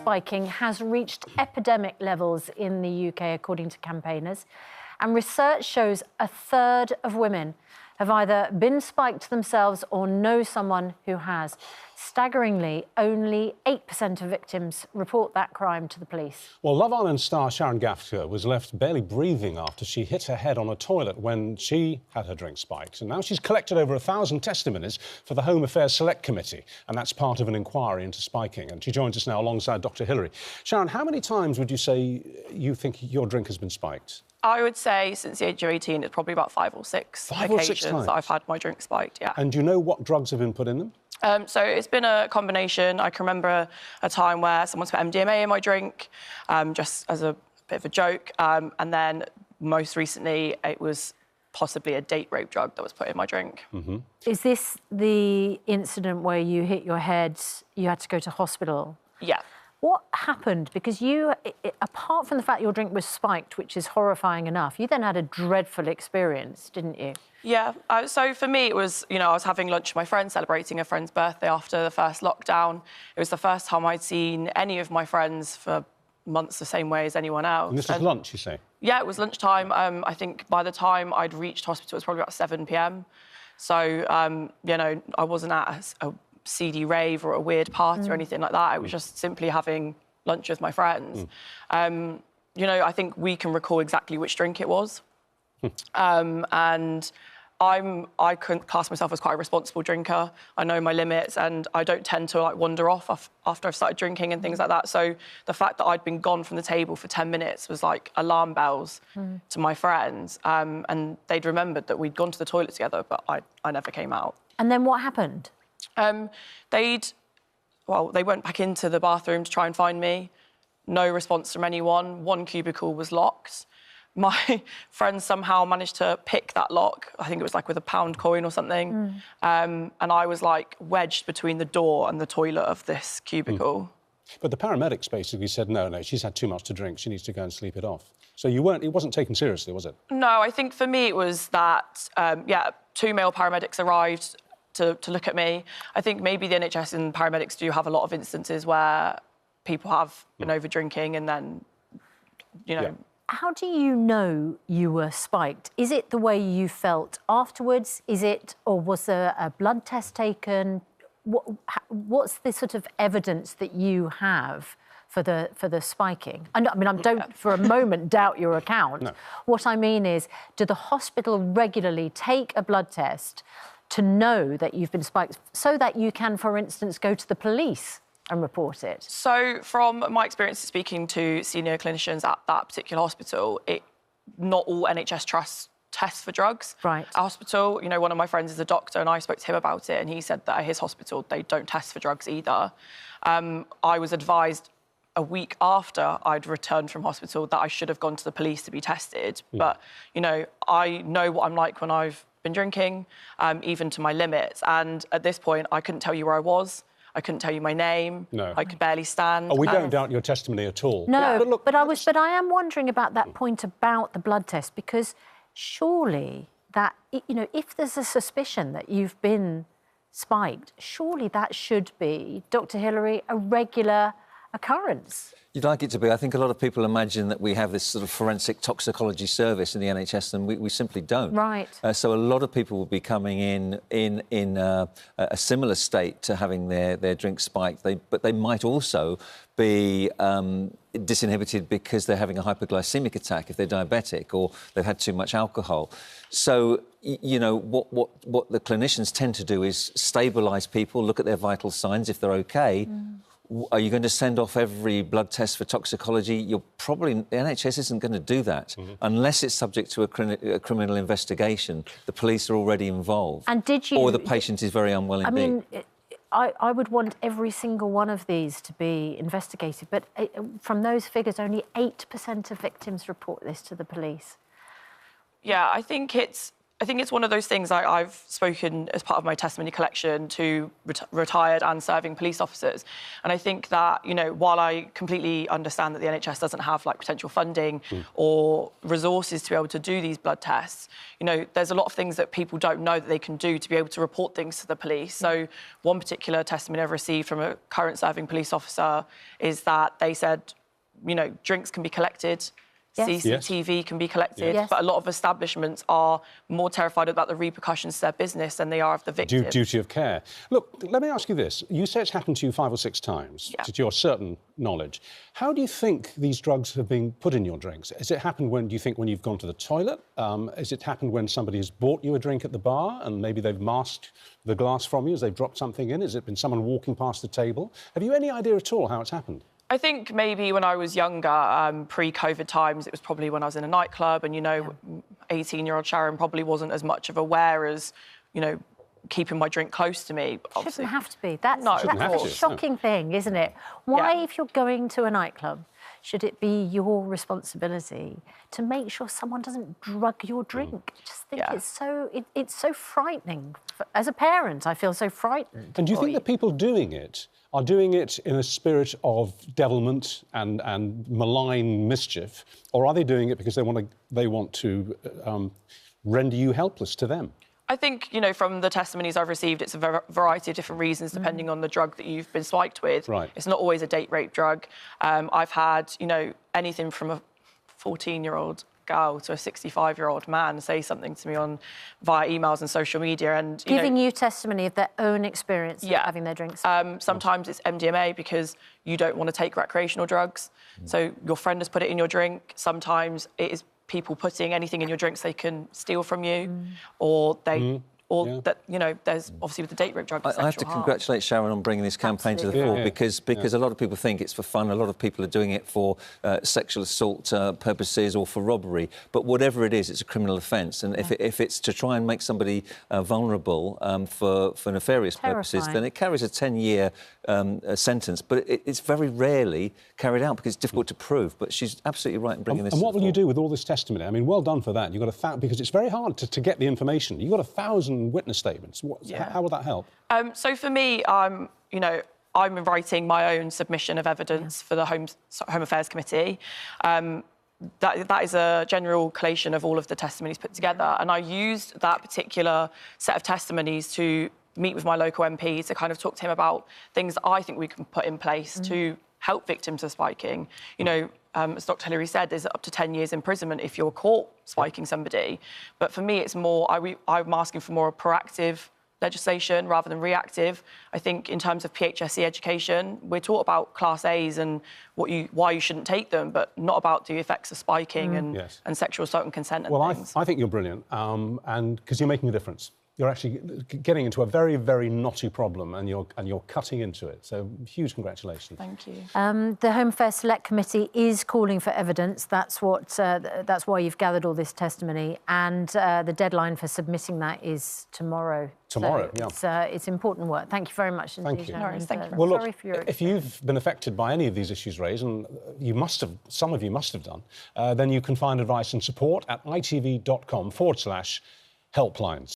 spiking has reached epidemic levels in the UK, according to campaigners. And research shows a third of women have either been spiked themselves or know someone who has. Staggeringly, only 8% of victims report that crime to the police. Well, Love Island star Sharon Gaffka was left barely breathing after she hit her head on a toilet when she had her drink spiked. And now she's collected over 1,000 testimonies for the Home Affairs Select Committee, and that's part of an inquiry into spiking. And she joins us now alongside Dr. Hillary. Sharon, how many times would you say you think your drink has been spiked? I would say since the age of 18, it's probably about 5 or 6 occasions that I've had my drink spiked, yeah. And do you know what drugs have been put in them? So it's been a combination. I can remember a time where someone's put MDMA in my drink, just as a bit of a joke. And then most recently, it was possibly a date rape drug that was put in my drink. Mm-hmm. Is this the incident where you hit your head, you had to go to hospital? Yeah. What happened? Because you, apart from the fact your drink was spiked, which is horrifying enough, you then had a dreadful experience, didn't you? Yeah. So for me, it was, you know, I was having lunch with my friend, celebrating a friend's birthday after the first lockdown. It was the first time I'd seen any of my friends for months the same way as anyone else. And this was lunch, you say? Yeah, it was lunchtime. I think by the time I'd reached hospital, it was probably about 7 p.m. So, you know, I wasn't at a seedy rave or a weird party or anything like that. I was just simply having lunch with my friends. You know, I think we can recall exactly which drink it was. And I couldn't class myself as quite a responsible drinker. I know my limits and I don't tend to like wander off after I've started drinking and things like that. So the fact that I'd been gone from the table for 10 minutes was like alarm bells to my friends. And they'd remembered that we'd gone to the toilet together, but I never came out. And then what happened? They went back into the bathroom to try and find me. No response from anyone. One cubicle was locked. My friend somehow managed to pick that lock. I think it was like with a pound coin or something. And I was like wedged between the door and the toilet of this cubicle. But the paramedics basically said, no, she's had too much to drink. She needs to go and sleep it off. So it wasn't taken seriously, was it? No, I think for me it was that, 2 male paramedics arrived to look at me. I think maybe the NHS and paramedics do have a lot of instances where people have been over drinking and then, you know... Yeah. How do you know you were spiked? Is it the way you felt afterwards? Or was there a blood test taken? What's the sort of evidence that you have for the spiking? I don't for a moment doubt your account. No. What I mean is, do the hospital regularly take a blood test to know that you've been spiked so that you can, for instance, go to the police and report it? So from my experience speaking to senior clinicians at that particular hospital, not all NHS trusts test for drugs. Right. At hospital, you know, one of my friends is a doctor and I spoke to him about it and he said that at his hospital, they don't test for drugs either. I was advised a week after I'd returned from hospital that I should have gone to the police to be tested. But, you know, I know what I'm like when I've been drinking, even to my limits. And at this point, I couldn't tell you where I was. I couldn't tell you my name. No. I could barely stand. Oh, we don't doubt your testimony at all. No, but I am wondering about that point about the blood test, because surely that, you know, if there's a suspicion that you've been spiked, surely that should be, Dr. Hillary, a regular occurrence. You'd like it to be. I think a lot of people imagine that we have this sort of forensic toxicology service in the NHS, and we simply don't. Right. So a lot of people will be coming in a similar state to having their drink spiked, but they might also be disinhibited because they're having a hypoglycemic attack if they're diabetic or they've had too much alcohol. So, you know, what the clinicians tend to do is stabilise people, look at their vital signs. If they're OK, are you going to send off every blood test for toxicology? The NHS isn't going to do that unless it's subject to a criminal investigation. The police are already involved. And did you... Or the patient is very unwell indeed. I mean, I would want every single one of these to be investigated, but from those figures, only 8% of victims report this to the police. Yeah, I think it's I think it's one of those things I've spoken as part of my testimony collection to retired and serving police officers. And I think that, you know, while I completely understand that the NHS doesn't have like potential funding or resources to be able to do these blood tests, you know, there's a lot of things that people don't know that they can do to be able to report things to the police. So one particular testimony I've received from a current serving police officer is that they said, you know, drinks can be collected. Yes. CCTV can be collected, Yes. but a lot of establishments are more terrified about the repercussions to their business than they are of the victim. Duty of care. Look, let me ask you this. You say it's happened to you 5 or 6 times, Yeah. to your certain knowledge. How do you think these drugs have been put in your drinks? Has it happened when, do you think, when you've gone to the toilet? Has it happened when somebody has bought you a drink at the bar and maybe they've masked the glass from you as they've dropped something in? Has it been someone walking past the table? Have you any idea at all how it's happened? I think maybe when I was younger, pre-COVID times, it was probably when I was in a nightclub and, you know, 18-year-old Sharon probably wasn't as much of aware as, you know, keeping my drink close to me. Shouldn't have to be. That's Shouldn't have a to, shocking thing, isn't it? Why, Yeah. if you're going to a nightclub, should it be your responsibility to make sure someone doesn't drug your drink? I just think it's so frightening. As a parent, I feel so frightened. And do you think the people doing it are doing it in a spirit of devilment and malign mischief, or are they doing it because they want to render you helpless to them? I think, you know, from the testimonies I've received, it's a variety of different reasons depending on the drug that you've been spiked with. Right. It's not always a date rape drug. I've had, you know, anything from a 14-year-old girl to a 65-year-old man say something to me via emails and social media, and Giving you testimony of their own experience of having their drinks. Sometimes it's MDMA because you don't want to take recreational drugs, so your friend has put it in your drink. Sometimes it is people putting anything in your drinks they can steal from you, or they. That, you know, there's obviously with the date rape drug. I have to congratulate Sharon on bringing this campaign to the fore because a lot of people think it's for fun. A lot of people are doing it for sexual assault purposes or for robbery. But whatever it is, it's a criminal offence. And if it's to try and make somebody vulnerable for nefarious purposes, then it carries a 10-year sentence. But it's very rarely carried out because it's difficult to prove. But she's absolutely right in bringing this. And what will you do with all this testimony? I mean, well done for that. You've got because it's very hard to get the information. You've got 1,000 witness statements. How will that help? So for me, you know, I'm writing my own submission of evidence for the Home Affairs Committee. That is a general collation of all of the testimonies put together, and I used that particular set of testimonies to meet with my local MP to kind of talk to him about things that I think we can put in place to help victims of spiking. You know, as Dr. Hillary said, there's up to 10 years imprisonment if you're caught spiking somebody. But for me, it's more, I'm asking for more proactive legislation rather than reactive. I think in terms of PHSE education, we're taught about Class A's and why you shouldn't take them, but not about the effects of spiking and sexual assault and consent and things. I think you're brilliant, and because you're making a difference. You're actually getting into a very, very knotty problem, and you're cutting into it. So, huge congratulations. Thank you. The Home Affairs Select Committee is calling for evidence. That's why you've gathered all this testimony, and the deadline for submitting that is tomorrow. Tomorrow, It's important work. Thank you very much indeed. Thank you. No worries, thank you. Well, look, sorry for your if you've been affected by any of these issues raised, and some of you must have done, then you can find advice and support at itv.com/helplines.